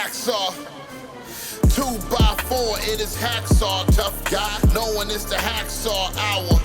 Hacksaw. 2x4, it is Hacksaw, tough guy. No one is the Hacksaw Hour.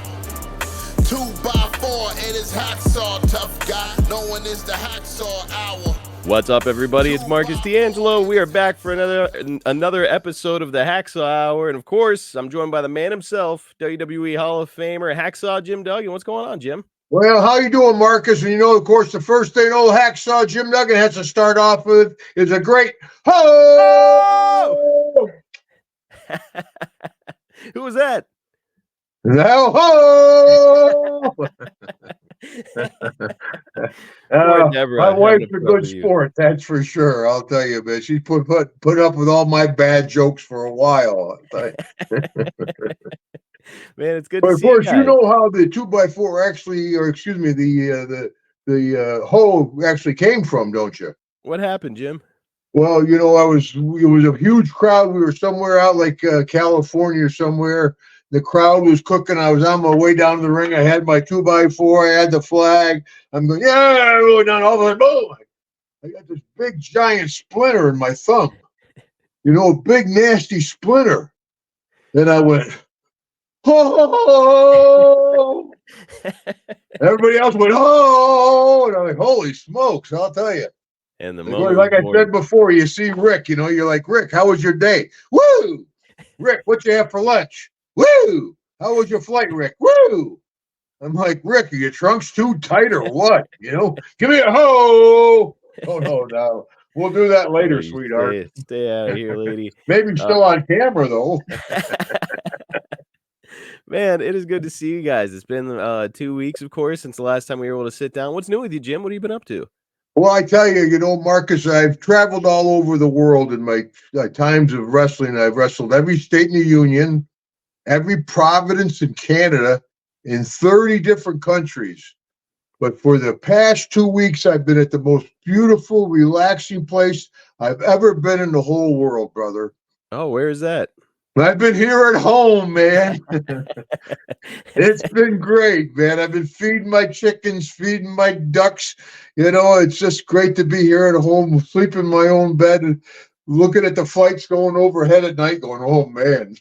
2x4, it is Hacksaw, tough guy. No one is the Hacksaw Hour. What's up, everybody? It's Marcus D'Angelo. We are back for another episode of the Hacksaw Hour, and of course, I'm joined by the man himself, WWE Hall of Famer Hacksaw Jim Duggan. What's going on, Jim? Well, how you doing, Marcus? And you know, of course, the first thing old Hacksaw Jim Duggan has to start off with is a great ho! Who was that? Now, ho! My wife's a good sport, that's for sure. I'll tell you, man. She put up with all my bad jokes for a while. Man, it's good but to of see course, you know how the 2x4 actually, or excuse me, the hoe actually came from, don't you? What happened, Jim? Well, you know, it was a huge crowd. We were somewhere out like California or somewhere. The crowd was cooking. I was on my way down to the ring. I had my 2x4. I had the flag. I'm going, yeah, going down. All of a sudden, boom! I got this big giant splinter in my thumb. You know, a big nasty splinter. Then I went, oh! Everybody else went, oh! And I'm like, holy smokes! I'll tell you. And the moment, like I said before, you see Rick. You know, you're like, Rick, how was your day? Woo! Rick, what you have for lunch? Woo! How was your flight, Rick? Woo! I'm like, Rick, are your trunks too tight or what? You know, give me a ho! Oh, no. We'll do that later, sweetheart. Stay out of here, lady. Maybe still on camera, though. Man, it is good to see you guys. It's been 2 weeks, of course, since the last time we were able to sit down. What's new with you, Jim? What have you been up to? Well, I tell you, you know, Marcus, I've traveled all over the world in my times of wrestling. I've wrestled every state in the Union, every province in Canada, in 30 different countries. But for the past 2 weeks, I've been at the most beautiful, relaxing place I've ever been in the whole world, brother. Oh, where is that? I've been here at home, man. It's been great, man. I've been feeding my chickens, feeding my ducks. You know, it's just great to be here at home, sleep in my own bed and looking at the flights going overhead at night going, oh, man.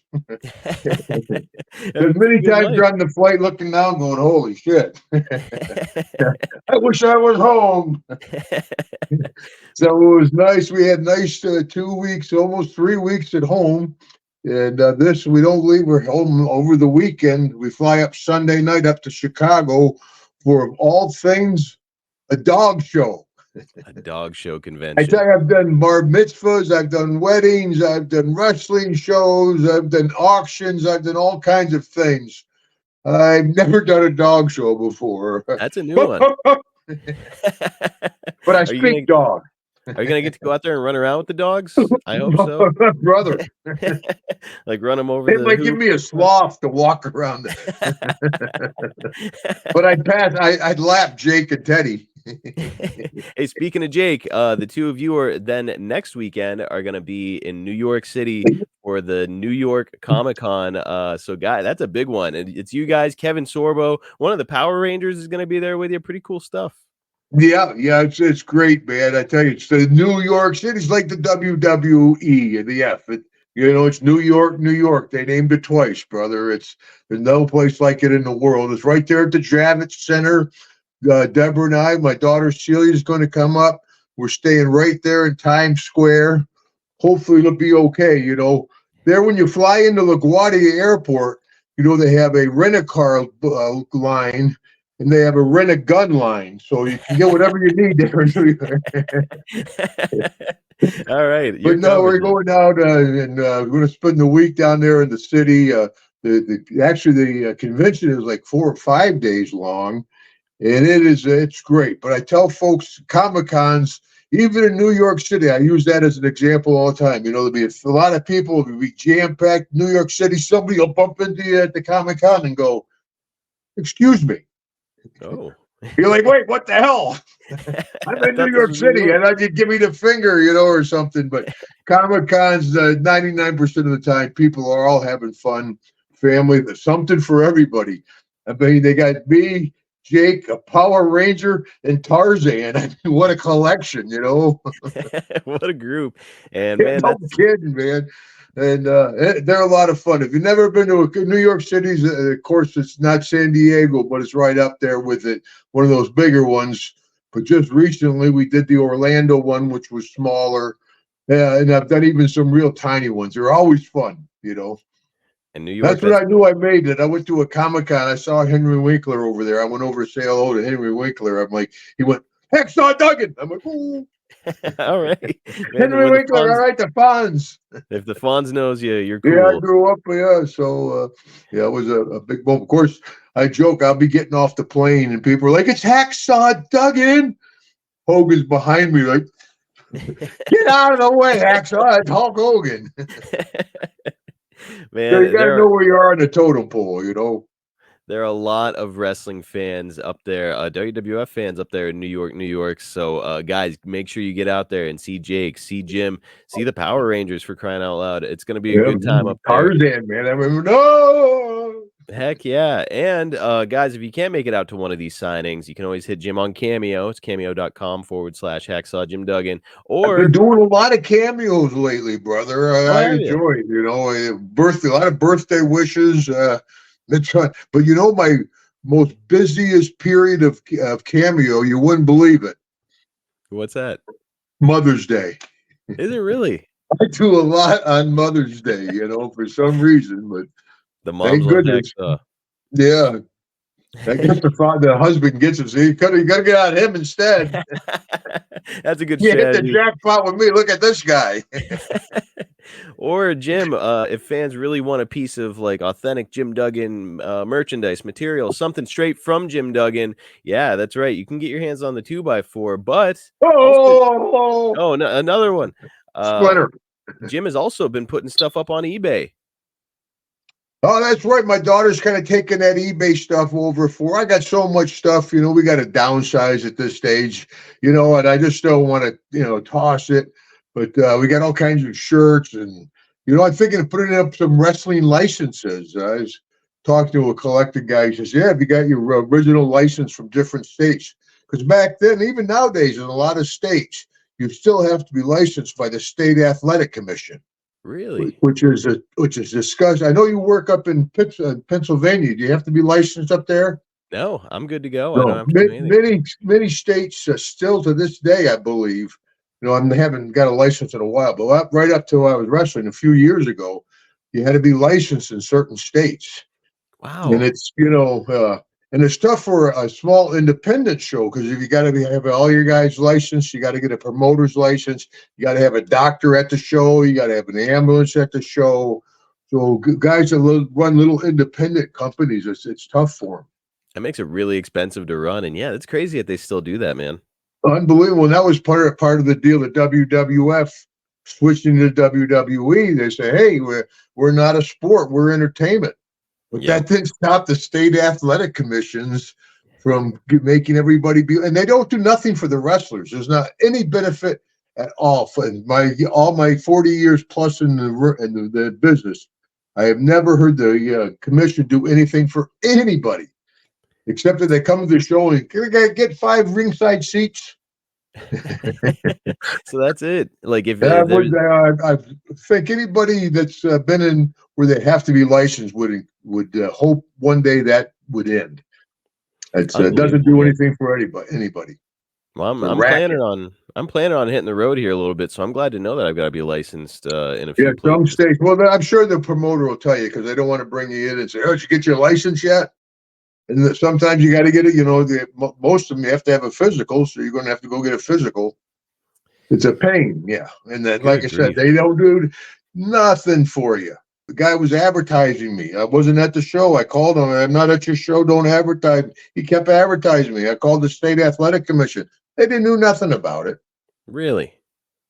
There's many times on the flight looking down going, holy shit. I wish I was home. So it was nice. We had nice 2 weeks, almost 3 weeks at home. And we don't leave. We're home over the weekend. We fly up Sunday night up to Chicago for, of all things, a dog show. A dog show convention. I tell you, I've done bar mitzvahs, I've done weddings, I've done wrestling shows, I've done auctions, I've done all kinds of things. I've never done a dog show before. That's a new one. But I speak dog. Are you going to get to go out there and run around with the dogs? I hope so. Brother. Like run them over. They might give me a sloth to walk around. But I'd lap Jake and Teddy. Hey, speaking of Jake, the two of you are then next weekend are going to be in New York City for the New York Comic-Con. So, guy, that's a big one. And it's you guys, Kevin Sorbo. One of the Power Rangers is going to be there with you. Pretty cool stuff. Yeah, it's great, man. I tell you, it's the New York City. It's like the WWE and the F. It's New York, New York. They named it twice, brother. There's no place like it in the world. It's right there at the Javits Center. Deborah and I, my daughter Celia is going to come up. We're staying right there in Times Square. Hopefully it'll be okay. You know, there when you fly into LaGuardia Airport, you know, they have a rent-a-car line. And they have a rent-a-gun line, so you can get whatever you need there in New York. All right. But no, we're going out and we're going to spend the week down there in the city. The convention is like 4 or 5 days long, and it's great. But I tell folks, Comic-Cons, even in New York City, I use that as an example all the time. You know, there'll be a lot of people, it'll be jam-packed. New York City, somebody will bump into you at the Comic-Con and go, excuse me. Oh, you're like, wait, what the hell? I'm in New York City, and I just give me the finger, you know, or something. But Comic-Cons, 99% of the time, people are all having fun, family. There's something for everybody. I mean, they got me, Jake, a Power Ranger, and Tarzan. I mean, what a collection, you know? What a group. And Yeah, man, no kidding, man. And they're a lot of fun. If you've never been to New York City, of course, it's not San Diego, but it's right up there with it, one of those bigger ones. But just recently, we did the Orlando one, which was smaller. Yeah, and I've done even some real tiny ones. They're always fun, you know. in New York, That's when I knew I made it. I went to a Comic-Con. I saw Henry Winkler over there. I went over to say hello to Henry Winkler. I'm like, he went, Hacksaw Duggan. I'm like, ooh. all right. Man, Henry Winkler, all right, the Fonz. If the Fonz knows you, you're cool. Yeah, I grew up, yeah. So, yeah, it was a big moment. Of course, I joke, I'll be getting off the plane, and people are like, it's Hacksaw Duggan. Hogan's behind me, like, get out of the way, Hacksaw. It's Hulk Hogan. Man, So you got to know where you are on the totem pole, you know. there are a lot of wrestling fans up there, WWF fans up there in New York. So, guys, make sure you get out there and see Jake, see Jim, see the Power Rangers, for crying out loud. It's going to be a good time up there. Tarzan, man. I remember, no. Heck yeah. And guys, if you can't make it out to one of these signings, you can always hit Jim on Cameo. It's cameo.com/Hacksaw Jim Duggan. Or I've been doing a lot of cameos lately, brother. I enjoy it, you know. A lot of birthday wishes. But you know, my most busiest period of cameo, you wouldn't believe it. what's that? Mother's Day. Is it really? I do a lot on Mother's Day, you know, for some reason, but The moms thank love goodness. Hacksaw. Yeah. I guess the husband gets him. So you got to get on him instead. That's a good You hit the strategy. jackpot with me. Look at this guy. Or Jim, if fans really want a piece of like authentic Jim Duggan merchandise material, something straight from Jim Duggan, yeah, that's right. You can get your hands on the 2x4, but Oh, no, another one. Splinter. Jim has also been putting stuff up on eBay. Oh, that's right. My daughter's kind of taking that eBay stuff over for. I got so much stuff, you know, we got to downsize at this stage, you know, and I just don't want to, you know, toss it. But we got all kinds of shirts and, you know, I'm thinking of putting up some wrestling licenses. I was talking to a collector guy. He says, yeah, have you got your original license from different states? Because back then, even nowadays, in a lot of states, you still have to be licensed by the State Athletic Commission. Really? Which is discussed. I know you work up in Pennsylvania. Do you have to be licensed up there? No, I'm good to go. No, I don't have to do anything. many states still to this day, I believe. You know, I haven't got a license in a while, but right up till I was wrestling a few years ago, you had to be licensed in certain states. Wow. And it's, you know, and it's tough for a small independent show because if you got to have all your guys licensed, you got to get a promoter's license, you got to have a doctor at the show, you got to have an ambulance at the show. So guys that run little independent companies, it's tough for them. That makes it really expensive to run, and yeah, it's crazy that they still do that, man. Unbelievable. And that was part of the deal. The WWF switching to WWE. They say, hey, we're not a sport, we're entertainment. But that didn't stop the state athletic commissions from making everybody be. And they don't do nothing for the wrestlers. There's not any benefit at all. For all my 40 years plus in the business, I have never heard the commission do anything for anybody, except that they come to the show and get 5 ringside seats. So that's it. Like if I think anybody that's been in where they have to be licensed would hope one day that would end. It doesn't do anything for anybody. Well, I'm planning on hitting the road here a little bit, so I'm glad to know that I've got to be licensed in a few places. Some states. Well, I'm sure the promoter will tell you because they don't want to bring you in and say, "Oh, did you get your license yet?" And sometimes you got to get it. You know, most of them you have to have a physical, so you're going to have to go get a physical. It's a pain, yeah. And then, like I said, they don't do nothing for you. The guy was advertising me. I wasn't at the show. I called him. I'm not at your show. Don't advertise. He kept advertising me. I called the State Athletic Commission. They didn't do nothing about it. Really?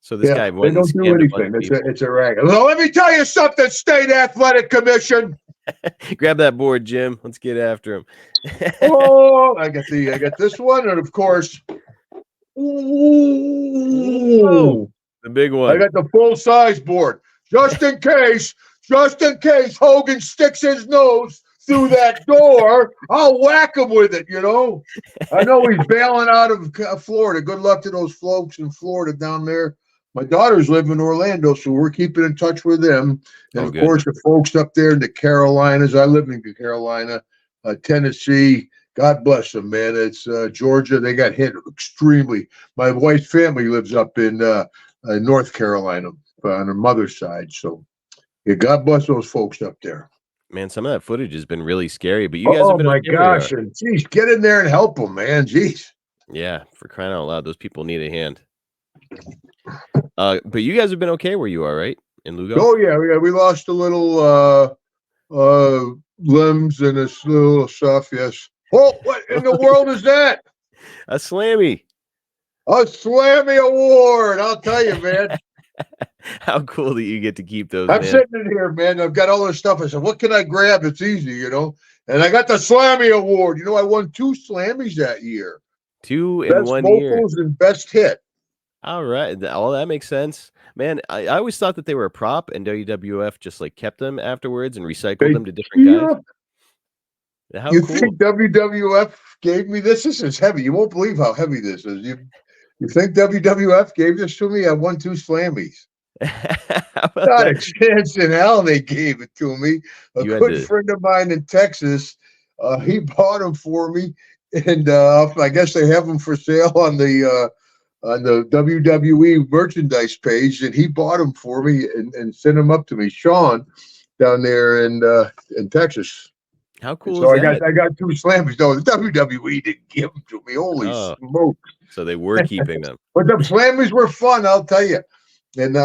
So this guy they don't do anything. It's a racket. Well, let me tell you something, State Athletic Commission. Grab that board, Jim. Let's get after him. Oh, I got this one, and of course, ooh, the big one. I got the full size board, just in case Hogan sticks his nose through that door, I'll whack him with it, I know he's bailing out of Florida. Good luck to those folks in Florida down there. My daughters live in Orlando, so we're keeping in touch with them. And, of course, the folks up there in the Carolinas. I live in Carolina, Tennessee. God bless them, man. It's Georgia. They got hit extremely. My wife's family lives up in North Carolina on her mother's side. So, yeah, God bless those folks up there. Man, some of that footage has been really scary, but you guys have been my okay where you gosh. are. And geez, get in there and help them, man. Jeez. Yeah, for crying out loud. Those people need a hand. But you guys have been okay where you are, right? In Lugo? Oh, yeah. We lost a little limbs and this little stuff, yes. Oh, what in the world is that? A Slammy. A Slammy Award. I'll tell you, man. How cool that you get to keep those. I'm sitting in here, man. I've got all this stuff. I said, what can I grab? It's easy, And I got the Slammy Award. I won 2 Slammys that year. 2 in 1 year. Best vocals and best hit. All right. All that makes sense. Man, I always thought that they were a prop and WWF just like kept them afterwards and recycled them to different guys. How cool. Think WWF gave me this? This is heavy. You won't believe how heavy this is. You think WWF gave this to me? I won 2 Slammys. Not a chance in hell they gave it to me. A good friend of mine in Texas, he bought them for me, and I guess they have them for sale on the WWE merchandise page, and he bought them for me and sent them up to me. Sean down there in Texas. How cool so is that? I got 2 Slammys. No, the WWE didn't give them to me. Holy smokes. So they were keeping them. But the Slammys were fun, I'll tell you. And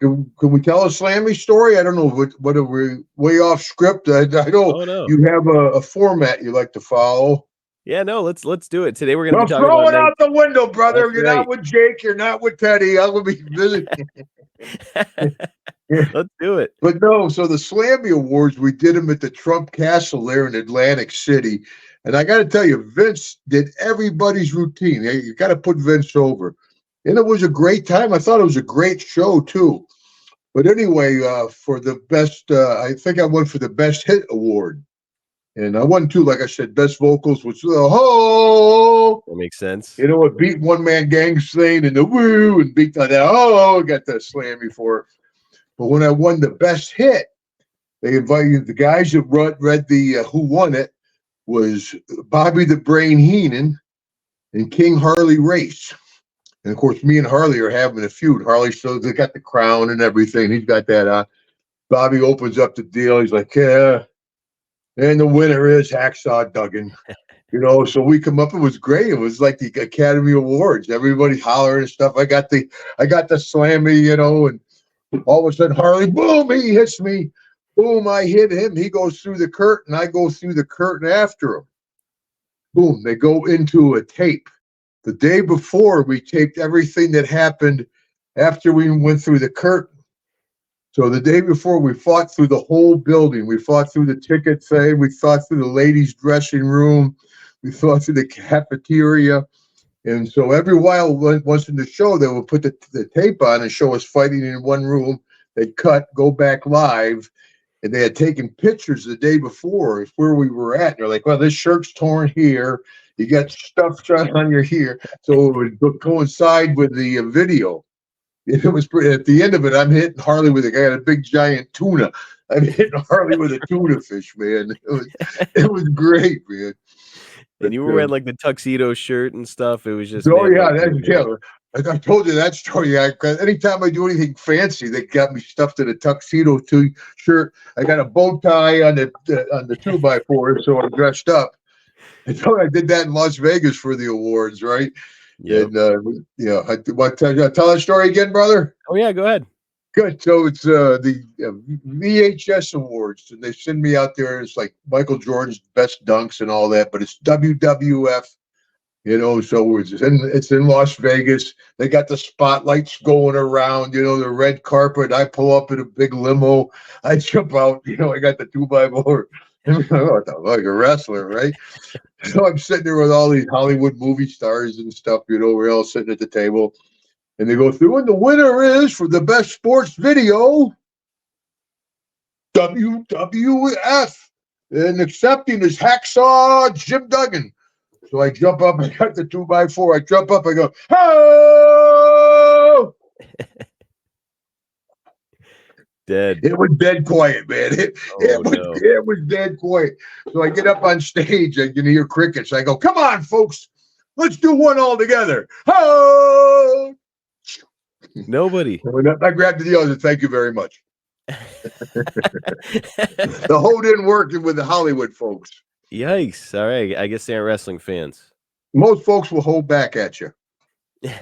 can we tell a Slammy story? I don't know what are we way off script. I know you have a format you like to follow. Yeah, no, let's do it. Today we're going to be talking throw about it out the window, brother. That's you're right. not with Jake. You're not with Teddy. I'm going to be visiting. Let's do it. But no, so the Slammy Awards, we did them at the Trump Castle there in Atlantic City. And I got to tell you, Vince did everybody's routine. You got to put Vince over. And it was a great time. I thought it was a great show, too. But anyway, for the best, I think I won for the Best Hit Award. And I won, too, like I said, Best Vocals, which was that makes sense. It beat One Man Gang thing and the woo and beat that. Got the Slammy for it. But when I won the Best Hit, they invited the guys that read the who won it was Bobby the Brain Heenan and King Harley Race. And, of course, me and Harley are having a feud. Harley, so they got the crown and everything. He's got that on. Bobby opens up the deal. He's like, yeah. And the winner is Hacksaw Duggan. So we come up. It was great. It was like the Academy Awards. Everybody hollering and stuff. I got the Slammy, and all of a sudden Harley, boom, he hits me. Boom, I hit him. He goes through the curtain. I go through the curtain after him. Boom, they go into a tape. The day before, we taped everything that happened after we went through the curtain. So the day before, we fought through the whole building. We fought through the ticket thing. We fought through the ladies' dressing room. We fought through the cafeteria. And so every while, once in the show, they would put the tape on and show us fighting in one room. They'd cut, go back live. And they had taken pictures the day before of where we were at. And they're like, well, this shirt's torn here. You got stuff shot on your here. So it would coincide with the video. It was pretty, at the end of it, I'm hitting Harley with I got a big giant tuna. I'm hitting Harley with a tuna fish, man. It was great, man. And you were wearing like the tuxedo shirt and stuff. It was just I told you that story. Anytime I do anything fancy, they got me stuffed in a tuxedo shirt. I got a bow tie on the 2x4, so I'm dressed up. I told I did that in Las Vegas for the awards, right? Yep. And tell that story again, brother. Oh yeah, go ahead. Good. So it's the VHS Awards, and they send me out there. It's like Michael Jordan's best dunks and all that, but it's WWF. So it's in Las Vegas. They got the spotlights going around. The red carpet. I pull up in a big limo. I jump out. I got the 2x4. Like a wrestler, right? So I'm sitting there with all these Hollywood movie stars and stuff. We're all sitting at the table. And they go through, and the winner is for the best sports video, WWF. and accepting is Hacksaw Jim Duggan. So I jump up, I got the 2x4. I jump up, I go, oh! Dead. It was dead quiet, man. It was dead quiet. So I get up on stage, I can hear crickets. I go, come on, folks, let's do one all together. Oh! Nobody. I grabbed the other. Thank you very much. The hoe didn't work with the Hollywood folks. Yikes. All right. I guess they aren't wrestling fans. Most folks will hold back at you.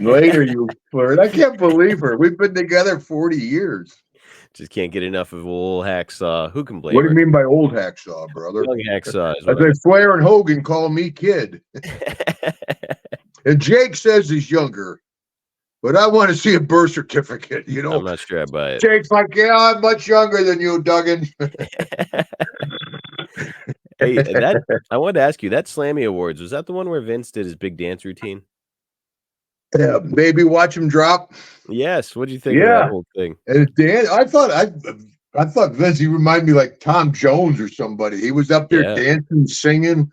Later, you flirt. I can't believe her. We've been together 40 years. Just can't get enough of old Hacksaw. Who can blame What do you her? mean by old Hacksaw, brother? Young Hacksaw. I think Flair and Hogan call me kid. And Jake says he's younger. But I want to see a birth certificate, you know. I'm not sure I buy it. Jake's like, yeah, I'm much younger than you, Duggan. Hey, I wanted to ask you, that Slammy Awards, was that the one where Vince did his big dance routine? Yeah, baby, watch him drop. Yes. What do you think of that whole thing? And Dan, I thought Vince, he reminded me like Tom Jones or somebody. He was up there dancing, singing.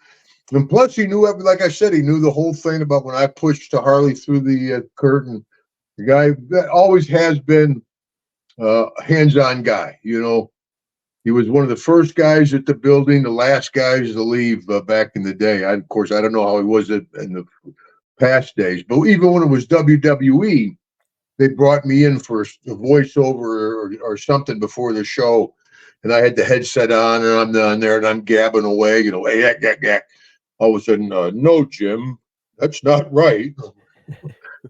And plus, he knew, like I said, he knew the whole thing about when I pushed to Harley through the curtain. The guy that always has been a hands-on guy, you know. He was one of the first guys at the building, the last guys to leave back in the day. Of course, I don't know how he was in the past days, but even when it was WWE, they brought me in for a voiceover or something before the show, and I had the headset on, and I'm down there, and I'm gabbing away, you know, hey, all of a sudden, no, Jim, that's not right.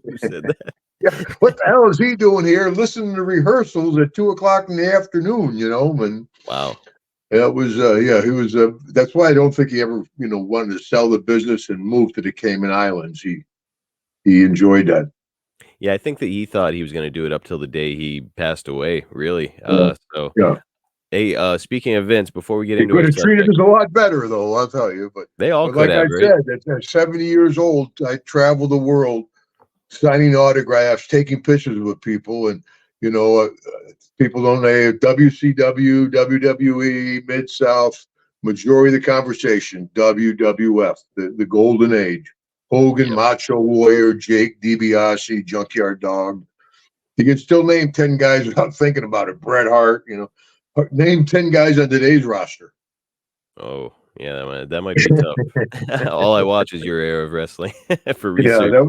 Who said that? Yeah, what the hell is he doing here? Listening to rehearsals at 2:00 in the afternoon, you know? And wow, it was, he was. That's why I don't think he ever, you know, wanted to sell the business and move to the Cayman Islands. He enjoyed that. Yeah, I think that he thought he was going to do it up till the day he passed away. Really. So yeah. Hey, speaking of Vince, before we get He into could our have treated us a lot better, though. I'll tell you. But they all like could have. I said, at 70 years old, I traveled the world, signing autographs, taking pictures with people, and you know, people don't know WCW, WWE, Mid South. Majority of the conversation, WWF, the golden age. Hogan, Macho Warrior, Jake DiBiase, Junkyard Dog. You can still name 10 guys without thinking about it. Bret Hart, you know. Name 10 guys on today's roster. Oh, yeah, that might be tough. All I watch is your era of wrestling for research. Yeah,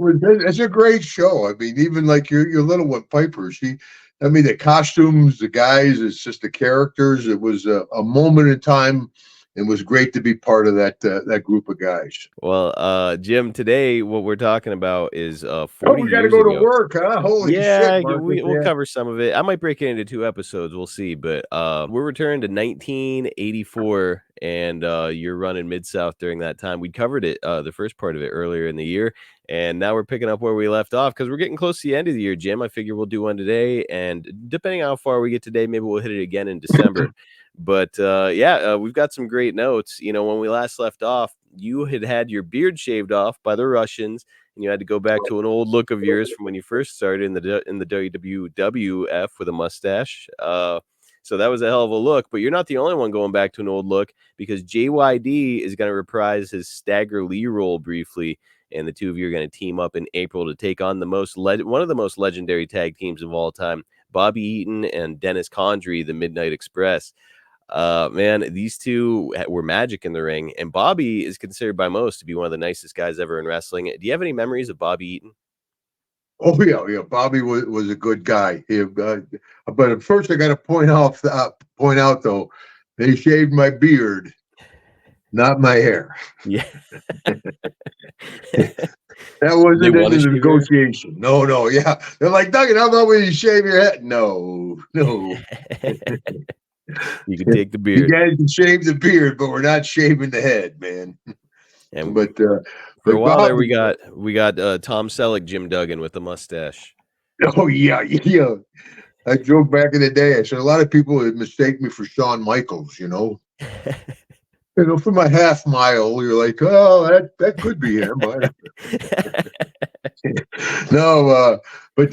it's a great show. I mean, even like your little one, Piper, the costumes, the guys, it's just the characters. It was a moment in time. It was great to be part of that group of guys. Well, Jim, today what we're talking about is 40 we got to years go ago. to work, huh? Holy shit, we'll cover some of it. I might break it into 2 episodes. We'll see. But we're returning to 1984, and you're running Mid-South during that time. We covered it, the first part of it, earlier in the year, and now we're picking up where we left off because we're getting close to the end of the year, Jim. I figure we'll do one today, and depending on how far we get today, maybe we'll hit it again in December. But we've got some great notes. You know, when we last left off, you had your beard shaved off by the Russians, and you had to go back to an old look of yours from when you first started in the WWF with a mustache. So that was a hell of a look. But you're not the only one going back to an old look, because JYD is going to reprise his Stagger Lee role briefly, and the two of you are going to team up in April to take on one of the most legendary tag teams of all time, Bobby Eaton and Dennis Condrey, the Midnight Express. Man, these two were magic in the ring, and Bobby is considered by most to be one of the nicest guys ever in wrestling. Do you have any memories of Bobby Eaton? Oh yeah. Bobby was a good guy. But at first, I got to point out though, they shaved my beard, not my hair. Yeah, that wasn't in the negotiation. No, yeah. They're like, Duggan, how about when you shave your head? No. You can take the beard. You guys can shave the beard, but we're not shaving the head, man. And for a while there, we got Tom Selleck, Jim Duggan with the mustache. Oh yeah. I joked back in the day. I said a lot of people would mistake me for Shawn Michaels. You know, for my half mile, you're like, oh, that could be him. No, but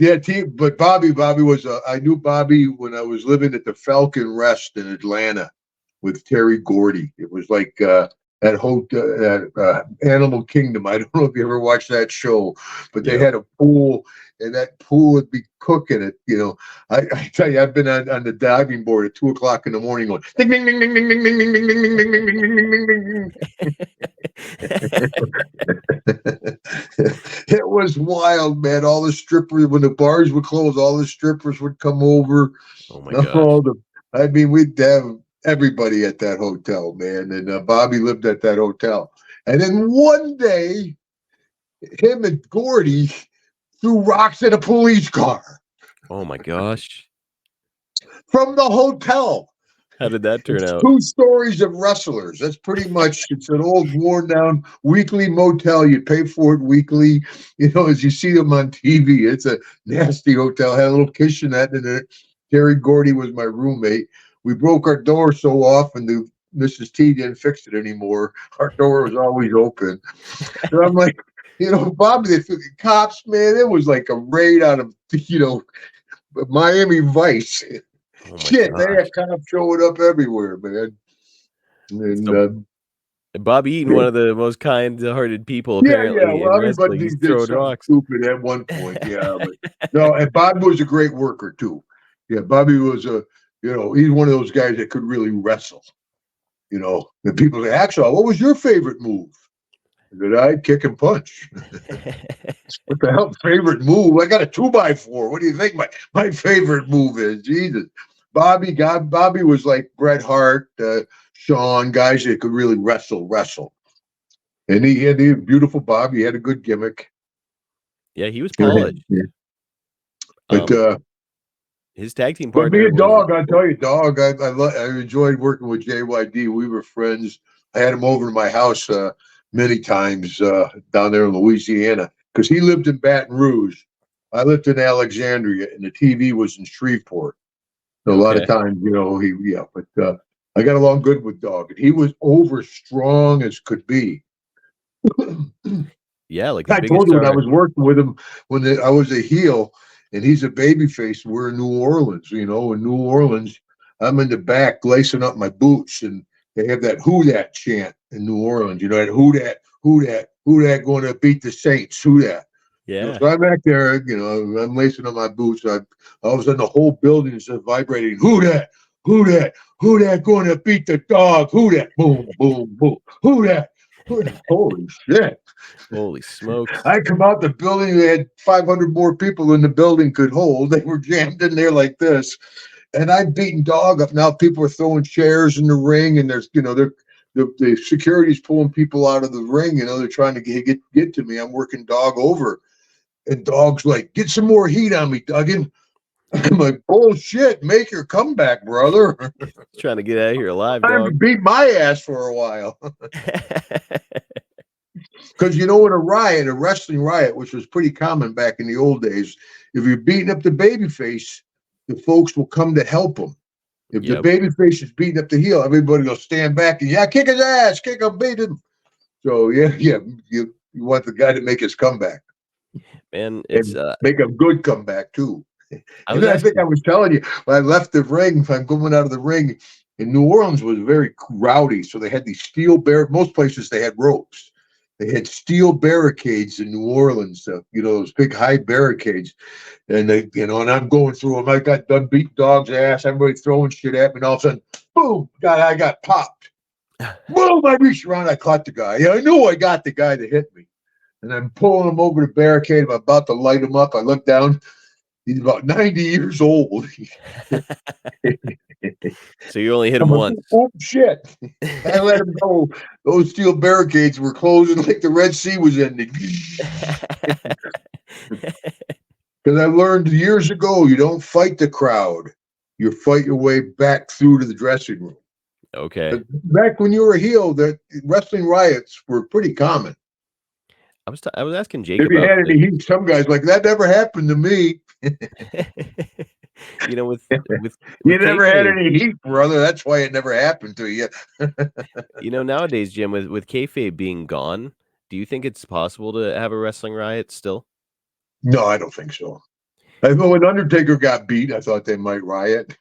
Bobby was. I knew Bobby when I was living at the Falcon Rest in Atlanta, with Terry Gordy. It was like at Animal Kingdom. I don't know if you ever watched that show, but they had a pool, and that pool would be cooking it. I tell you, I've been on the diving board at 2:00 in the morning going ding ding ding ding ding ding ding ding ding ding ding ding ding ding ding ding. It was wild, man. All the strippers, when the bars would close, all the strippers would come over. Oh my gosh. We'd have everybody at that hotel, man. And Bobby lived at that hotel. And then one day, him and Gordy threw rocks at a police car Oh my gosh. from the hotel. How did that turn out? 2 stories of wrestlers. That's pretty much, it's an old worn down weekly motel. You pay for it weekly. As you see them on TV, it's a nasty hotel. Had a little kitchenette in it. Terry Gordy was my roommate. We broke our door so often, Mrs. T didn't fix it anymore. Our door was always open. So I'm like, Bobby, the cops, man, it was like a raid out of, Miami Vice. Oh Shit, they had cops showing up everywhere, man. And Bob Eaton, one of the most kind-hearted people, apparently. Well, everybody did something rocks. stupid at one point, but no, and Bob was a great worker too. Yeah, Bobby was he's one of those guys that could really wrestle. And people say, Hacksaw, what was your favorite move? I'd kick and punch. What the hell, favorite move? I got a 2x4. What do you think my favorite move is? Jesus. Bobby was like Bret Hart, Shawn, guys that could really wrestle. And he had a beautiful Bob. He had a good gimmick. Yeah, he was polished. Yeah. But his tag team partner. But me and Dog, I'll tell you, Dog, I enjoyed working with JYD. We were friends. I had him over to my house many times down there in Louisiana, because he lived in Baton Rouge. I lived in Alexandria, and the TV was in Shreveport. So a lot of times, but I got along good with Dog, and he was over strong as could be. Yeah, like I told you when I was working with him when I was a heel, and he's a babyface. We're in New Orleans, in New Orleans. I'm in the back lacing up my boots, and they have that "Who Dat" chant in New Orleans. That "Who Dat, who Dat, who Dat going to beat the Saints? Who Dat?" Yeah. So I'm back there, I'm lacing up my boots. All of a sudden, the whole building is just vibrating. "Who Dat? Who Dat? Who Dat going to beat the Dog? Who Dat? Boom, boom, boom. Who Dat? Holy shit. Holy smokes. I come out the building, they had 500 more people than the building could hold. They were jammed in there like this. And I'm beating Dog up. Now people are throwing chairs in the ring, and there's, the security's pulling people out of the ring. They're trying to get to me. I'm working Dog over. And Dog's like, "Get some more heat on me, Duggan." I'm like, "Bullshit, make your comeback, brother." Trying to get out of here alive, Dog. Dog. Beat my ass for a while. Because in a wrestling riot, which was pretty common back in the old days, if you're beating up the babyface, the folks will come to help him. If the babyface is beating up the heel, everybody will stand back and kick his ass, kick him, beat him. So you want the guy to make his comeback. Man, it's make a good comeback too. I think I was telling you when I left the ring. If I'm going out of the ring, in New Orleans was very rowdy, so they had these steel most places they had ropes. They had steel barricades in New Orleans, those big high barricades, and and I'm going through them. I got done beating Dog's ass. Everybody throwing shit at me, and all of a sudden, boom! I got popped. Boom! I reached around, I caught the guy. I knew I got the guy that hit me. And I'm pulling him over the barricade. I'm about to light him up. I look down. He's about 90 years old. So you only hit him once. Oh, shit. I let him go. Those steel barricades were closing like the Red Sea was ending. Because I learned years ago, you don't fight the crowd. You fight your way back through to the dressing room. Okay. But back when you were a heel, the wrestling riots were pretty common. I was asking Jake if you had any heat, some guys like that never happened to me. with you never had any heat, brother. That's why it never happened to you. Nowadays, Jim, with kayfabe being gone, do you think it's possible to have a wrestling riot still? No, I don't think so. I know when Undertaker got beat, I thought they might riot.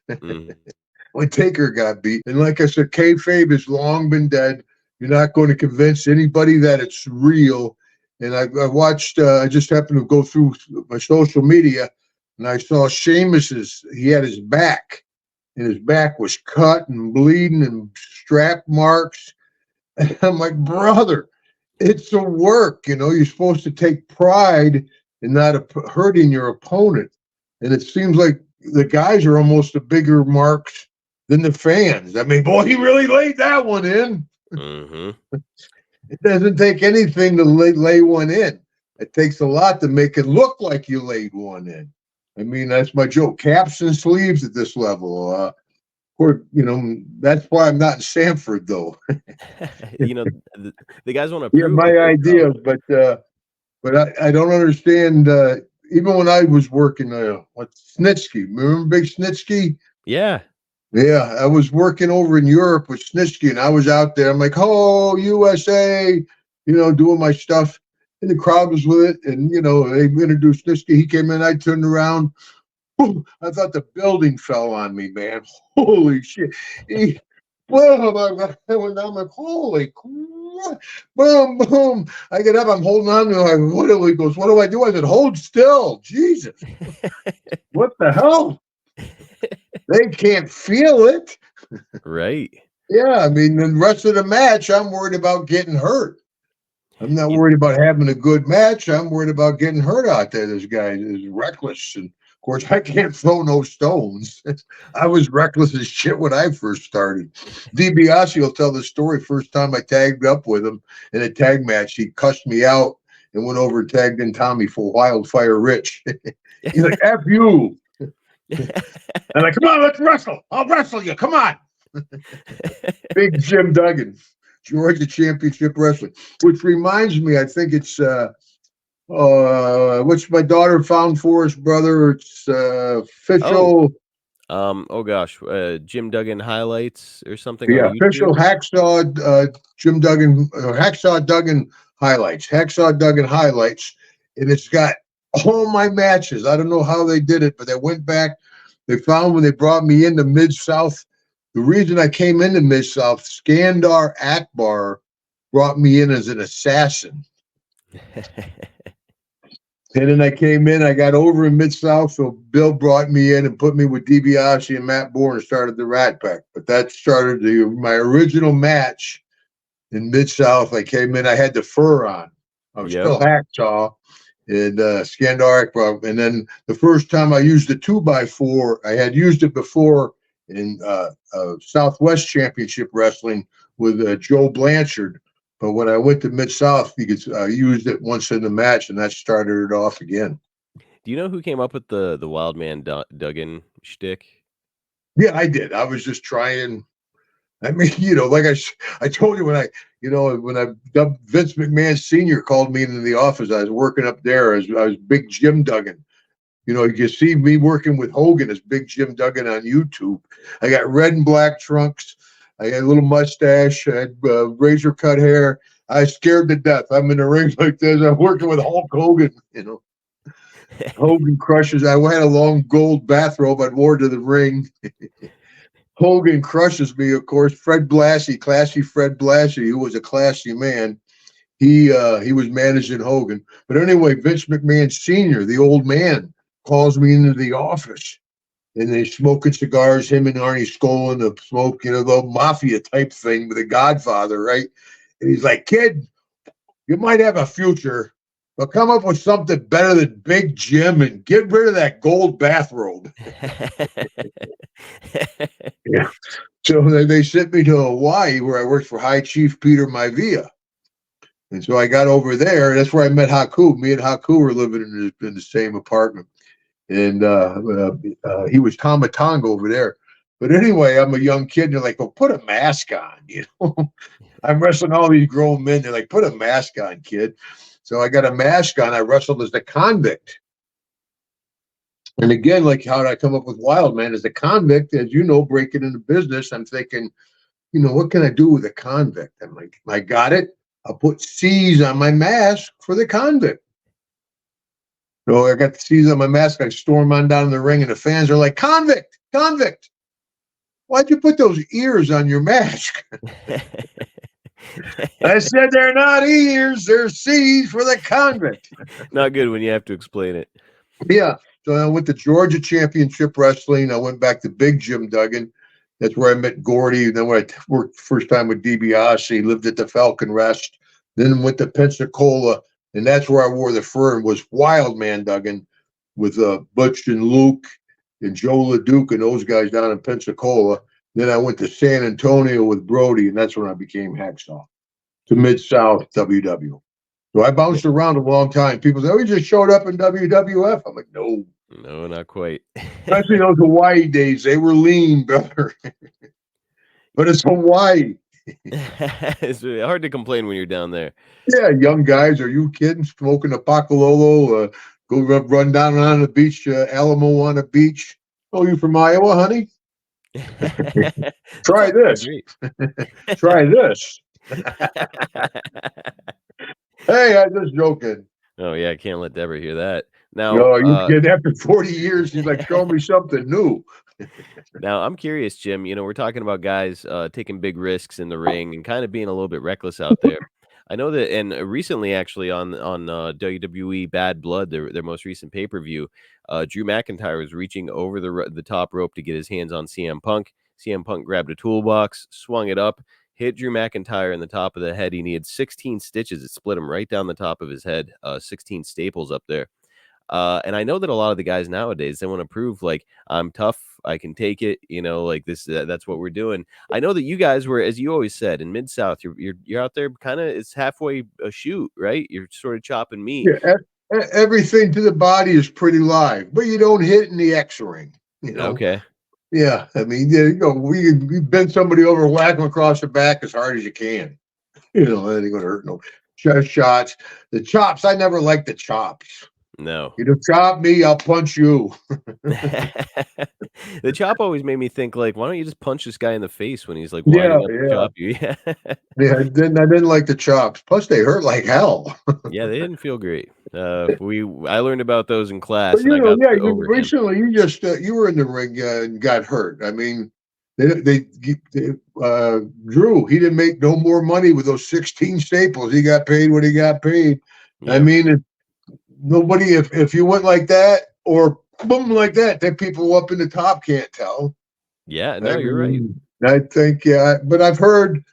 when Taker got beat. And like I said, kayfabe has long been dead. You're not going to convince anybody that it's real. And I watched, I just happened to go through my social media, and I saw Sheamus's, he had his back, and his back was cut and bleeding and strap marks. And I'm like, brother, it's a work. You know, you're supposed to take pride in not hurting your opponent. And it seems like the guys are almost a bigger marks than the fans. I mean, boy, he really laid that one in. Mm-hmm. It doesn't take anything to lay one in. It takes a lot to make it look like you laid one in. I mean, that's my joke. Caps and sleeves at this level. Of course, you know, that's why I'm not in Sanford, though. You know, the guys want to Yeah, prove my that they're idea, but I don't understand. Even when I was working, Snitsky, remember Big Snitsky? Yeah. Yeah, I was working over in Europe with Snitsky, and I was out there. I'm like, oh, USA, you know, doing my stuff. And the crowd was with it. And, you know, they introduced Snitsky. He came in, I turned around. Boom, I thought the building fell on me, man. Holy shit. Boom, I went down, like, holy crap. Boom, boom. I get up, I'm holding on to him. Like, what do he goes, what do I do? I said, hold still. Jesus. What the hell? They can't feel it. Right. Yeah, I mean, the rest of the match, I'm worried about getting hurt. I'm not worried about having a good match. I'm worried about getting hurt out there. This guy is reckless. And of course, I can't throw no stones. I was reckless as shit when I first started. DiBiase will tell the story. First time I tagged up with him in a tag match, he cussed me out and went over and tagged in Tommy for Wildfire Rich. He's like, F you. I'm like, come on, let's wrestle. I'll wrestle you. Come on. Big Jim Duggan, Georgia Championship Wrestling, which reminds me, I think it's which my daughter found for us, brother. It's official. Oh gosh, Jim Duggan highlights or something. Yeah, On official YouTube? Hacksaw Jim Duggan, Hacksaw Duggan highlights. Hacksaw Duggan highlights, and it's got all my matches. I don't know how they did it, but they went back. They found when they brought me into Mid-South, the reason I came into Mid-South, Skandar Akbar brought me in as an assassin. And then I came in, I got over in Mid-South, so Bill brought me in and put me with DiBiase and Matt Bourne and started the Rat Pack. But that started my original match in Mid-South. I came in, I had the fur on. I was still Hacksaw. And Skandar Akbar. And then the first time I used the 2x4, I had used it before in Southwest Championship Wrestling with Joe Blanchard. But when I went to Mid-South, you could used it once in the match, and that started it off again. Do you know who came up with the Wild Man Duggan shtick? Yeah, I did. I was just trying. I mean, you know, like I told you when I dubbed Vince McMahon Sr. called me into the office, I was working up there as I was Big Jim Duggan. You know, you can see me working with Hogan as Big Jim Duggan on YouTube. I got red and black trunks. I had a little mustache. I had razor cut hair. I was scared to death. I'm in the ring like this. I'm working with Hulk Hogan, you know. Hogan crushes. I had a long gold bathrobe I'd wore to the ring. Hogan crushes me, of course. Fred Blassie, classy Fred Blassie, who was a classy man. He was managing Hogan. But anyway, Vince McMahon Sr., the old man, calls me into the office. And they smoking cigars, him and Arnie Skolin, the smoke, you know, the mafia type thing with the Godfather, right? And he's like, kid, you might have a future, but come up with something better than Big Jim and get rid of that gold bathrobe. Yeah. So they sent me to Hawaii, where I worked for High Chief Peter Maivia. And so I got over there. That's where I met Haku. Me and Haku were living in the same apartment. And he was Tomatonga over there. But anyway, I'm a young kid. And they're like, well, put a mask on. You know, I'm wrestling all these grown men. They're like, put a mask on, kid. So I got a mask on. I wrestled as the convict. And again, like, how did I come up with Wild Man as a convict? As you know, breaking into business, I'm thinking, you know, what can I do with a convict? I'm like, I got it. I'll put C's on my mask for the convict. So I got the C's on my mask. I storm on down in the ring, and the fans are like, convict, convict. why'd you put those ears on your mask? I said, they're not ears, they're C's for the convict. Not good when you have to explain it. Yeah. So I went to Georgia Championship Wrestling. I went back to Big Jim Duggan. That's where I met Gordy. And then when I worked first time with DiBiase, lived at the Falcon Rest. Then went to Pensacola, and that's where I wore the fur and was Wild Man Duggan with Butch and Luke and Joe LeDuc and those guys down in Pensacola. Then I went to San Antonio with Brody, and that's when I became Hacksaw to Mid-South WW. So I bounced around a long time. People say, oh, you just showed up in WWF. I'm like, no. No, not quite. Especially those Hawaii days. They were lean, brother. But it's Hawaii. It's really hard to complain when you're down there. Yeah, young guys. Are you kidding? Smoking a Pacololo, go run down on the beach, Alamo on the beach. Oh, you from Iowa, honey? Try this. Try this. Hey, I'm just joking. Oh, yeah, I can't let Deborah hear that. Now, No, you kid, after 40 years, he's like, show me something new. Now, I'm curious, Jim. We're talking about guys taking big risks in the ring and kind of being a little bit reckless out there. I know that, and recently, actually, on WWE Bad Blood, their most recent pay-per-view, Drew McIntyre was reaching over the top rope to get his hands on CM Punk. CM Punk grabbed a toolbox, swung it up, hit Drew McIntyre in the top of the head. He needed 16 stitches. It split him right down the top of his head, 16 staples up there. And I know that a lot of the guys nowadays, they want to prove like I'm tough, I can take it, like this. That's what we're doing. I know that you guys were, as you always said, in Mid-South, you're out there kind of, it's halfway a shoot, right? You're sort of chopping meat. Yeah, everything to the body is pretty live, but you don't hit in the X-ring. Okay. Yeah, I mean, we bend somebody over, whack them across the back as hard as you can. That ain't gonna hurt no. Chest shots, the chops. I never liked the chops. No. You chop me, I'll punch you. The chop always made me think, like, why don't you just punch this guy in the face when he's like, chop you? Yeah. Yeah, I didn't like the chops. Plus, they hurt like hell. Yeah, they didn't feel great. I learned about those in class. But, recently you were in the ring and got hurt. I mean, Drew, he didn't make no more money with those 16 staples. He got paid what he got paid. Yeah. I mean, nobody, if you went like that or boom like that people up in the top can't tell. Yeah, no, you're right. I think, but I've heard,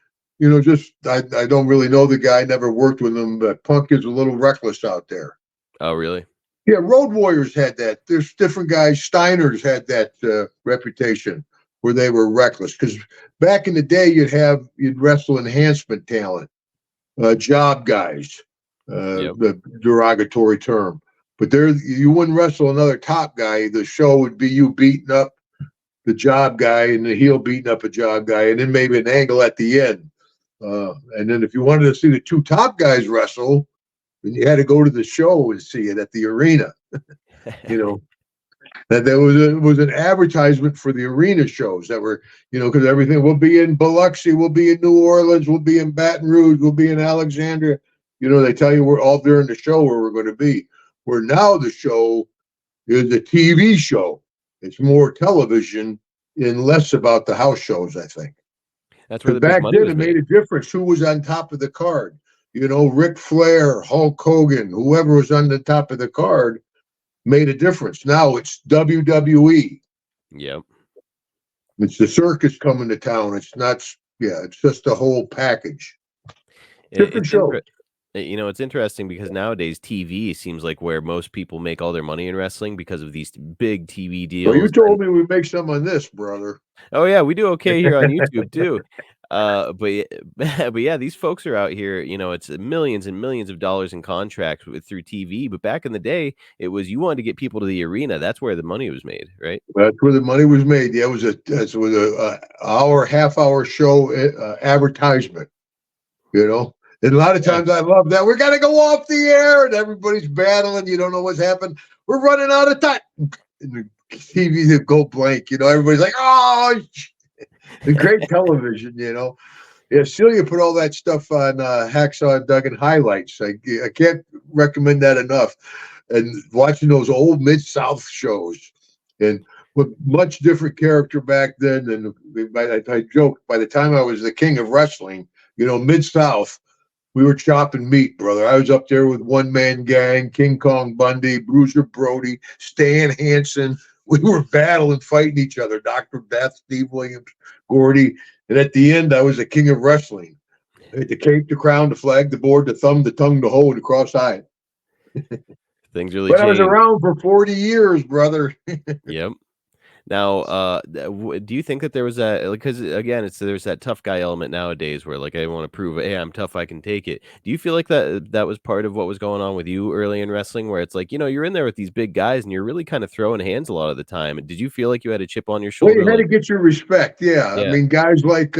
I don't really know the guy, never worked with him, but Punk is a little reckless out there. Oh, really? Yeah, Road Warriors had that. There's different guys. Steiners had that reputation where they were reckless. Because back in the day, you'd wrestle enhancement talent, job guys. The derogatory term, but you wouldn't wrestle another top guy. The show would be you beating up the job guy and the heel beating up a job guy, and then maybe an angle at the end. And then if you wanted to see the two top guys wrestle, then you had to go to the show and see it at the arena. That there was an advertisement for the arena shows that were, because everything will be in Biloxi, we'll be in New Orleans, we'll be in Baton Rouge, we'll be in Alexandria. They tell you we're all during the show where we're going to be. Where now the show is a TV show. It's more television and less about the house shows, I think. That's where back then it made a difference who was on top of the card. Ric Flair, Hulk Hogan, whoever was on the top of the card made a difference. Now it's WWE. Yep. It's the circus coming to town. It's not, it's just a whole package. Different show. It's interesting because nowadays TV seems like where most people make all their money in wrestling because of these big TV deals. Well, you told me we make some on this, brother. Oh yeah, we do okay here on YouTube too. But yeah, these folks are out here. It's millions and millions of dollars in contracts through TV. But back in the day, it was you wanted to get people to the arena. That's where the money was made, right? That's where the money was made. Yeah, it was a half-hour show advertisement. And a lot of times I love that. We're going to go off the air and everybody's battling. You don't know what's happened. We're running out of time. And the TVs go blank. Everybody's like, oh, the great television, Yeah, Celia put all that stuff on Hacksaw Duggan highlights. I can't recommend that enough. And watching those old Mid-South shows. And with much different character back then. And I joke, by the time I was the king of wrestling, Mid-South, we were chopping meat, brother. I was up there with One Man Gang, King Kong Bundy, Bruiser Brody, Stan Hansen. We were battling, fighting each other. Dr. Death, Steve Williams, Gordy. And at the end, I was the king of wrestling. I had the cape, the crown, the flag, the board, the thumb, the tongue, the hoe, and the cross-eyed. Things really But changed. I was around for 40 years, brother. Yep. Now, do you think that there was that, because again, there's that tough guy element nowadays where like I want to prove, hey, I'm tough, I can take it. Do you feel like that was part of what was going on with you early in wrestling, where it's like, you're in there with these big guys and you're really kind of throwing hands a lot of the time? And did you feel like you had a chip on your Well, shoulder? you had to get your respect. Yeah. Yeah. I mean, guys like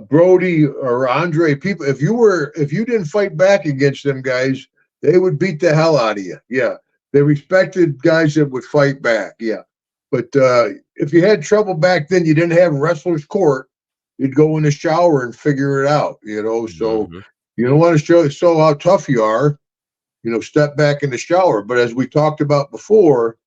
Brody or Andre, people, if you didn't fight back against them guys, they would beat the hell out of you. Yeah. They respected guys that would fight back. Yeah. But if you had trouble back then, you didn't have wrestler's court. You'd go in the shower and figure it out, So you don't want to show how tough you are, step back in the shower. But as we talked about before,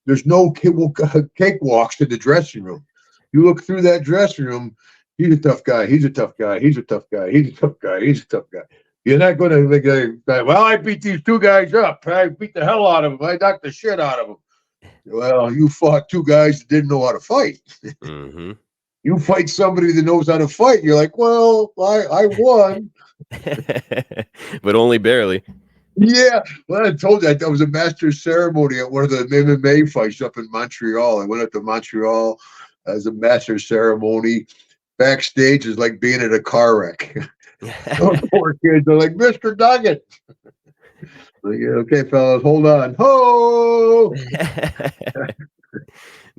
there's no cakewalks in the dressing room. You look through that dressing room, he's a tough guy. He's a tough guy. He's a tough guy. He's a tough guy. He's a tough guy. You're not going to well, I beat these two guys up. I beat the hell out of them. I knocked the shit out of them. Well, you fought two guys that didn't know how to fight. Mm-hmm. You fight somebody that knows how to fight. You're like, well, I won. But only barely. Yeah. Well, I told you, I was a master's ceremony at one of the MMA fights up in Montreal. I went up to Montreal as a master's ceremony. Backstage is like being in a car wreck. Those poor kids are like, Mr. Duggan. Like, okay, fellas, hold on. Ho!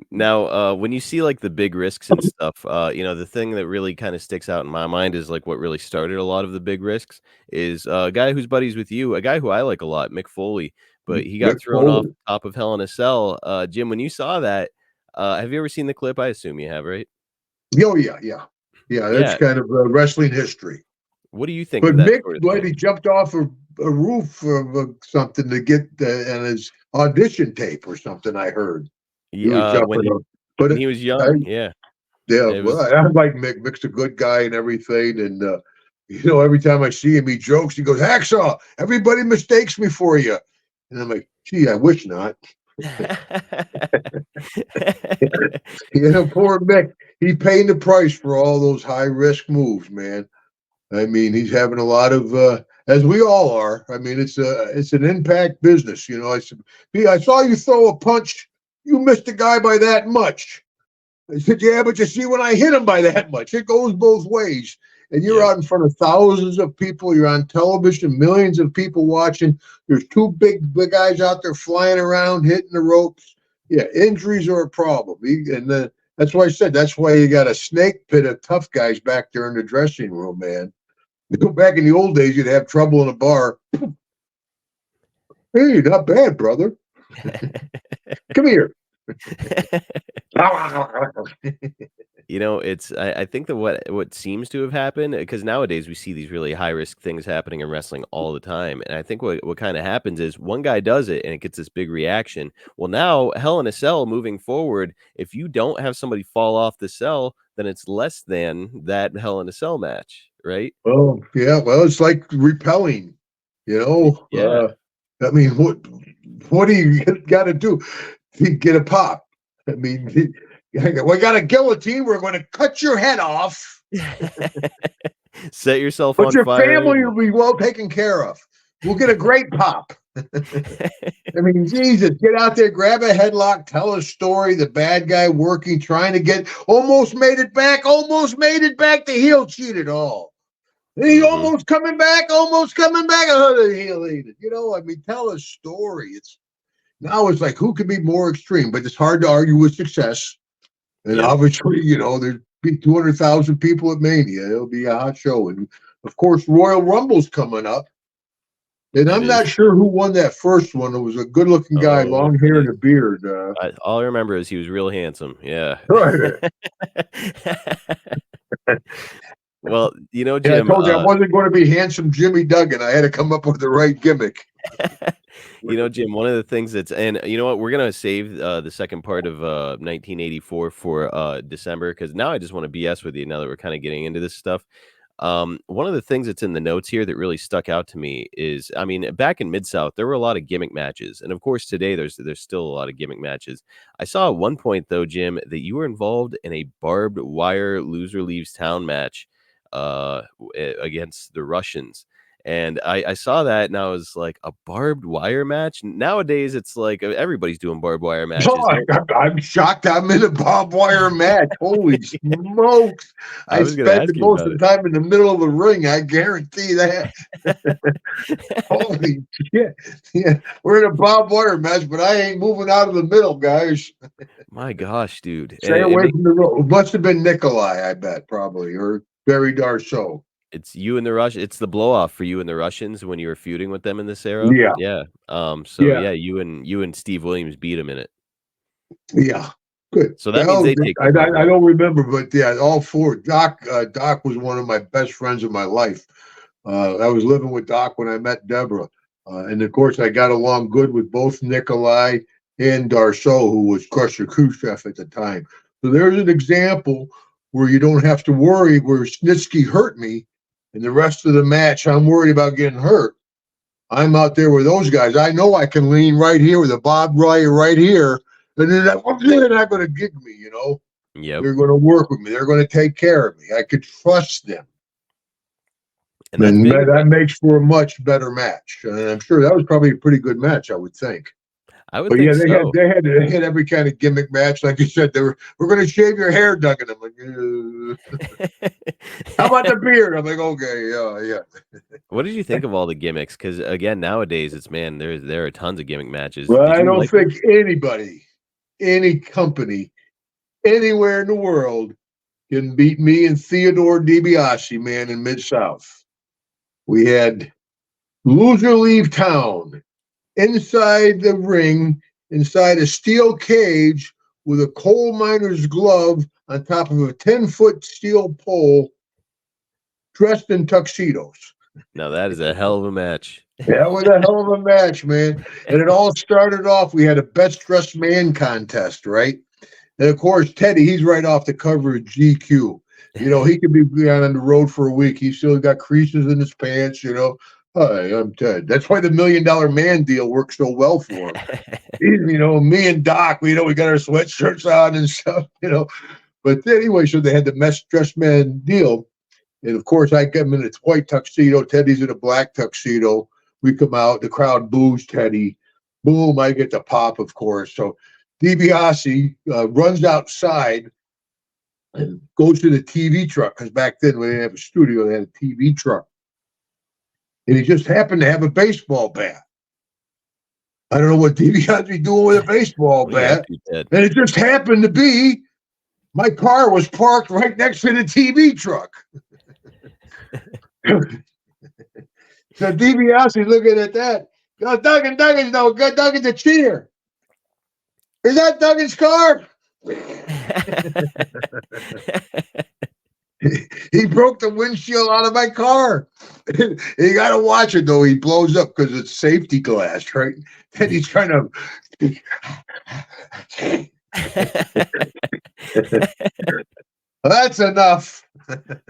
Now, when you see like the big risks and stuff, the thing that really kind of sticks out in my mind is like what really started a lot of the big risks is a guy who's buddies with you, a guy who I like a lot, Mick Foley, but he got thrown off the top of Hell in a Cell. Jim, when you saw that, have you ever seen the clip? I assume you have, right? Oh, yeah. That's kind of wrestling history. What do you think? But of that Mick, sort of he jumped off a roof of something to get and his audition tape or something. I heard. When he was young, yeah. Well, I like Mick. Mick's a good guy and everything, and every time I see him, he jokes. He goes, "Hacksaw, everybody mistakes me for you," and I'm like, "Gee, I wish not." Poor Mick. He paid the price for all those high risk moves, man. I mean, he's having a lot of, as we all are. I mean, it's an impact business. I saw you throw a punch. You missed a guy by that much. I said, yeah, but you see, when I hit him by that much, it goes both ways. And you're out in front of thousands of people. You're on television, millions of people watching. There's two big guys out there flying around, hitting the ropes. Yeah, injuries are a problem. And that's why I said, that's why you got a snake pit of tough guys back there in the dressing room, man. Back in the old days, you'd have trouble in a bar. Hey, not bad, brother. Come here. I think that what seems to have happened, because nowadays we see these really high risk things happening in wrestling all the time, and I think what kind of happens is one guy does it and it gets this big reaction. Well, now Hell in a Cell moving forward, if you don't have somebody fall off the cell, then it's less than that Hell in a Cell match, right? Well, yeah. Well, it's like repelling. Yeah. I mean, what do you got to do to get a pop? I mean, we got a guillotine. We're going to cut your head off. Set yourself on fire. But your family and... will be well taken care of. We'll get a great pop. I mean, Jesus, get out there, grab a headlock, tell a story. The bad guy working, trying to almost made it back. The heel cheated all. And he almost coming back. Oh, the heel ate it. I mean, tell a story. Now it's like, who can be more extreme? But it's hard to argue with success. And obviously, there'd be 200,000 people at Mania. It'll be a hot show. And, of course, Royal Rumble's coming up. And I'm not sure who won that first one. It was a good-looking guy, long hair and a beard. All I remember is he was real handsome. Yeah. Well, Jim, I told you I wasn't going to be handsome Jimmy Duggan. I had to come up with the right gimmick. Jim, one of the things and you know what, we're gonna save the second part of 1984 for December because now I just want to BS with you now that we're kind of getting into this stuff. One of the things that's in the notes here that really stuck out to me is, I mean, back in Mid-South, there were a lot of gimmick matches. And of course, today there's still a lot of gimmick matches. I saw at one point, though, Jim, that you were involved in a barbed wire loser leaves town match against the Russians. And I saw that and I was like, a barbed wire match? Nowadays, it's like everybody's doing barbed wire matches. Oh, I'm shocked I'm in a barbed wire match. Holy smokes. I spent most of the time in the middle of the ring. I guarantee that. Holy shit. Yeah, we're in a barbed wire match, but I ain't moving out of the middle, guys. My gosh, dude. Stay away from the road. It must have been Nikolai, I bet, probably, or Barry Darsow. It's you and the Russians. It's the blow off for you and the Russians when you were feuding with them in this era. Yeah. Yeah. You and Steve Williams beat him in it. Yeah. Good. So that means they take. I don't remember, but yeah, all four. Doc was one of my best friends of my life. I was living with Doc when I met Deborah, and of course I got along good with both Nikolai and Darsow, who was Crusher Khrushchev at the time. So there's an example where you don't have to worry where Snitsky hurt me. And the rest of the match, I'm worried about getting hurt. I'm out there with those guys. I know I can lean right here with a barbed wire right here, and they're not going to gig me, Yep. They're going to work with me. They're going to take care of me. I could trust them. And that makes for a much better match. And I'm sure that was probably a pretty good match, I would think. I would think so. They had every kind of gimmick match. Like you said, we're going to shave your hair, Duggan. I'm like, how about the beard? I'm like, okay, yeah. What did you think of all the gimmicks? Because again, nowadays it's there are tons of gimmick matches. Well, I don't think anybody, any company, anywhere in the world can beat me and Theodore DiBiase, man, in Mid-South. We had Loser Leave Town. Inside the ring, inside a steel cage with a coal miner's glove on top of a 10-foot steel pole, dressed in tuxedos. Now that is a hell of a match. That was a hell of a match, man. And it all started off, we had a best dressed man contest, right? And of course, Teddy, he's right off the cover of GQ. He could be on the road for a week. He's still got creases in his pants, Hi, I'm Ted. That's why the $1 Million Man deal worked so well for him. Me and Doc, we got our sweatshirts on and stuff, But anyway, so they had the best dressed man deal. And of course, I got him in a white tuxedo. Teddy's in a black tuxedo. We come out, the crowd boos Teddy. Boom, I get the pop, of course. So DiBiase runs outside and goes to the TV truck, because back then, when they didn't have a studio, they had a TV truck. And he just happened to have a baseball bat. I don't know what DiBiase be doing with a baseball bat. And it just happened to be my car was parked right next to the TV truck. So DiBiase looking at that. Duggan's no good. Duggan's a cheater. Is that Duggan's car? He broke the windshield out of my car. You got to watch it, though. He blows up because it's safety glass, right? Then he's trying to. That's enough.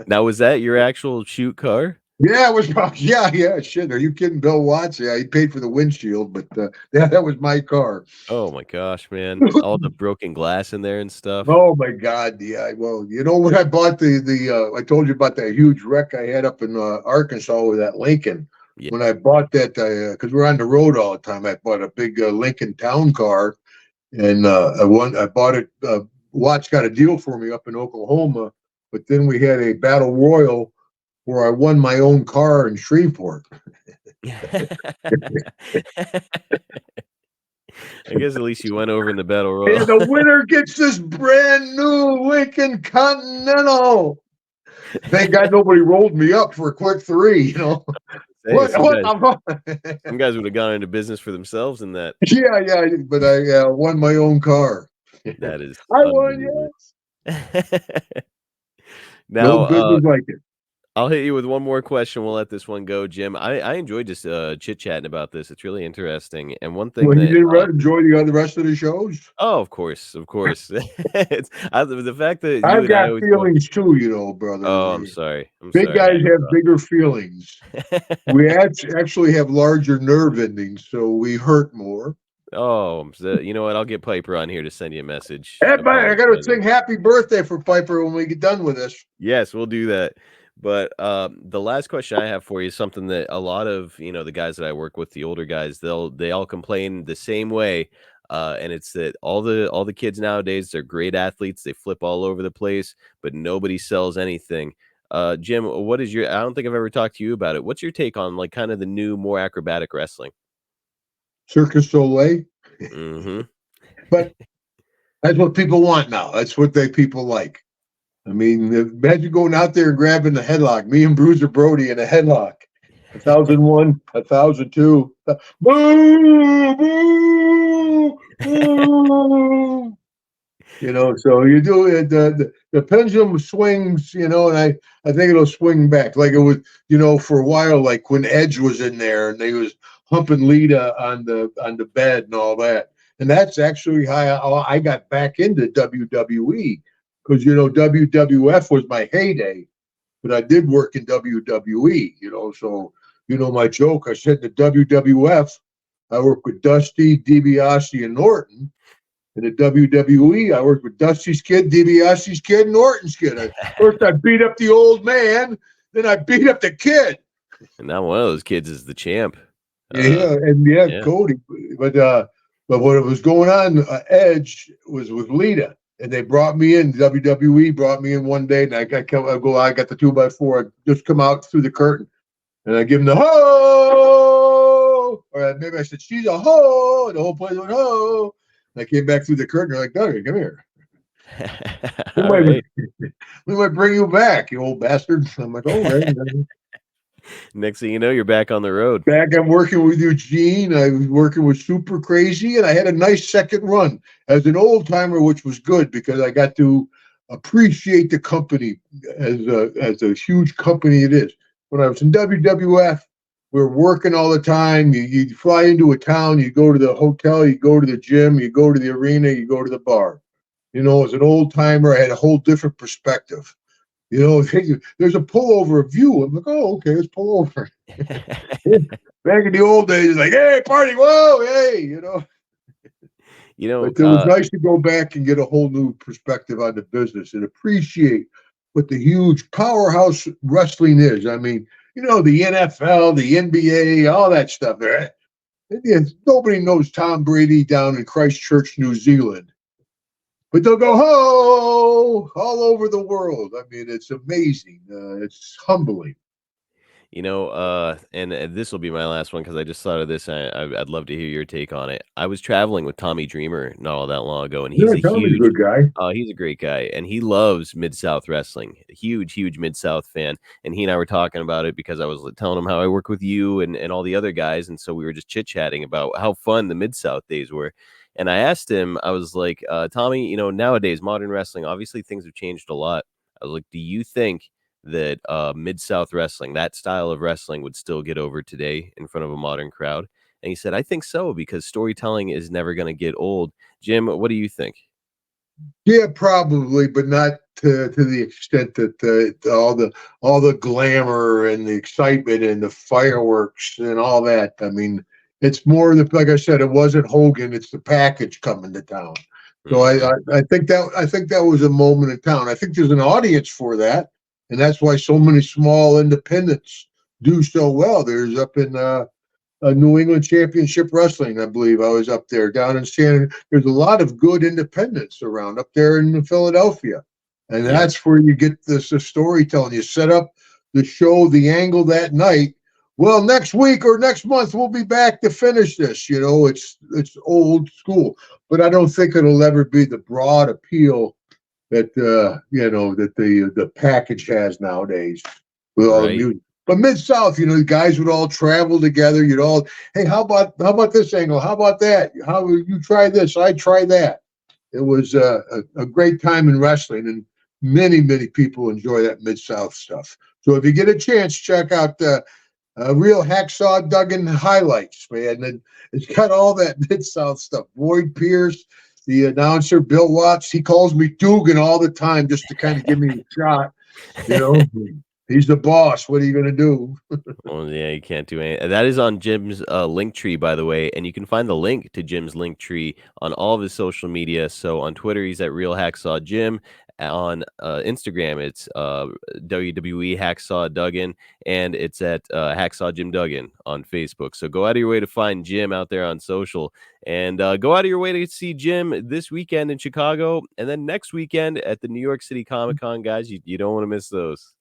Now, was that your actual shoot car? Yeah, it was. Yeah. Shit, are you kidding? Bill Watts? Yeah, he paid for the windshield, but that was my car. Oh my gosh, man! All the broken glass in there and stuff. Oh my God! Yeah. Well, when I bought I told you about that huge wreck I had up in Arkansas with that Lincoln. Yeah. When I bought that, because we're on the road all the time, I bought a big Lincoln Town car, and I bought it. Watts got a deal for me up in Oklahoma, but then we had a battle royal where I won my own car in Shreveport. I guess at least you went over in the battle royal. And the winner gets this brand new Lincoln Continental. Thank God nobody rolled me up for a quick three, Some guys would have gone into business for themselves in that. Yeah, but I won my own car. That is. I won, yes. Now, no good was like it. I'll hit you with one more question. We'll let this one go, Jim. I enjoyed just chit-chatting about this. It's really interesting. And one thing Well, you that didn't enjoy the rest of the shows? oh, of course, of course. The fact that you I've and I got always go, feelings too, brother. oh, I'm sorry. I'm Big sorry. guys have bigger feelings. We actually have larger nerve endings, so we hurt more. Oh, you know what? I'll get Piper on here to send you a message Hey, I got to apologizing. sing happy birthday for Piper when we get done with this. Yes, we'll do that. But the last question I have for you is something that a lot of the guys that I work with, the older guys, they all complain the same way, and it's that all the kids nowadays, they're great athletes, they flip all over the place, but nobody sells anything. Jim, what is your? I don't think I've ever talked to you about it. What's your take on like kind of the new, more acrobatic wrestling? Circus Soleil. Mm-hmm. But that's what people want now. That's what people like. I mean, imagine going out there and grabbing the headlock. Me and Bruiser Brody in a headlock. 1,001, 1,002. Boo! Boo! Boo! So you do it. The pendulum swings, and I think it'll swing back like it was, for a while, like when Edge was in there and they was humping Lita on the bed and all that. And that's actually how I got back into WWE because WWF was my heyday, but I did work in WWE. So my joke. I said the WWF, I worked with Dusty, DiBiase, and Norton. In the WWE, I worked with Dusty's kid, DiBiase's kid, and Norton's kid. First, I beat up the old man, then I beat up the kid. And now one of those kids is the champ. Yeah, Cody. But what was going on, Edge was with Lita, and they brought me in. WWE brought me in one day, and I got the 2x4. I just come out through the curtain, and I give him the ho, or maybe I said she's a ho, and the whole place went ho. I came back through the curtain. They're like, Doug, come here. Right. We might bring you back, you old bastard. I'm like, oh, right. Next thing you know, you're back on the road. I'm working with Eugene. I was working with Super Crazy, and I had a nice second run as an old timer, which was good because I got to appreciate the company as a huge company it is. When I was in WWF, we were working all the time. You fly into a town, you go to the hotel, you go to the gym, you go to the arena, you go to the bar. As an old timer, I had a whole different perspective. There's a pullover view. I'm like, oh, okay, let's pull over. Back in the old days, it's like, hey, party, whoa, hey, But it was nice to go back and get a whole new perspective on the business and appreciate what the huge powerhouse wrestling is. I mean, the NFL, the NBA, all that stuff. Right? Nobody knows Tom Brady down in Christchurch, New Zealand. But they'll go, ho, all over the world. I mean, it's amazing. It's humbling. And this will be my last one because I just thought of this. I'd love to hear your take on it. I was traveling with Tommy Dreamer not all that long ago, and he's a Tommy's good guy. He's a great guy, and he loves Mid-South wrestling. A huge Mid-South fan. And he and I were talking about it because I was telling him how I work with you and all the other guys, and so we were just chit-chatting about how fun the Mid-South days were. And I asked him, I was like, Tommy, nowadays, modern wrestling, obviously things have changed a lot. I was like, do you think that Mid-South wrestling, that style of wrestling, would still get over today in front of a modern crowd? And he said, I think so, because storytelling is never going to get old. Jim, what do you think? Yeah, probably, but not to the extent that all the glamour and the excitement and the fireworks and all that. I mean, it's more like I said, it wasn't Hogan, it's the package coming to town. So I think that was a moment in town. I think there's an audience for that. And that's why so many small independents do so well. There's up in New England Championship Wrestling, I believe. I was up there down in there's a lot of good independents around up there in Philadelphia. And that's where you get the storytelling. You set up the show, the angle that night. Well, next week or next month, we'll be back to finish this. It's old school. But I don't think it'll ever be the broad appeal that that the package has nowadays with all the music. But Mid-South, the guys would all travel together. Hey, how about this angle? How about that? How you try this? I try that. It was a great time in wrestling, and many people enjoy that Mid-South stuff. So if you get a chance, check out the Real Hacksaw Duggan highlights, man. And it's got all that Mid-South stuff. Boyd Pierce, the announcer, Bill Watts, he calls me Dugan all the time just to kind of give me a shot. You know, he's the boss. What are you going to do? Well, yeah, you can't do anything. That is on Jim's link tree, by the way, and you can find the link to Jim's link tree on all of his social media. So on Twitter, he's at Real Hacksaw Jim. On Instagram, it's WWE Hacksaw Duggan, and it's at Hacksaw Jim Duggan on Facebook. So go out of your way to find Jim out there on social, and go out of your way to see Jim this weekend in Chicago, and then next weekend at the New York City Comic Con, guys. You don't want to miss those.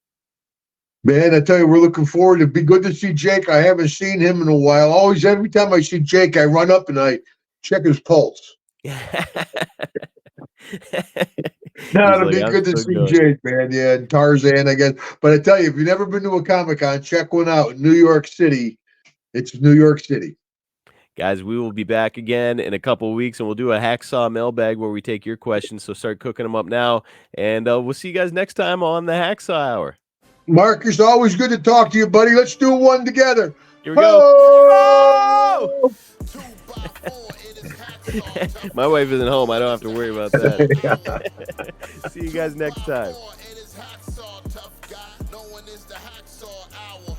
Man, I tell you, we're looking forward. It'd be good to see Jake. I haven't seen him in a while. Always, every time I see Jake, I run up and I check his pulse. No, it'll be good to see Jake, man. Yeah, and Tarzan, I guess. But I tell you, if you've never been to a Comic-Con, check one out in New York City. It's New York City. Guys, we will be back again in a couple of weeks, and we'll do a Hacksaw mailbag where we take your questions. So start cooking them up now, and we'll see you guys next time on the Hacksaw Hour. Mark, it's always good to talk to you, buddy. Let's do one together. Here we go. Oh! My wife isn't home. I don't have to worry about that. See you guys next time. It is Hacksaw, tough guy. No one is the Hacksaw Hour.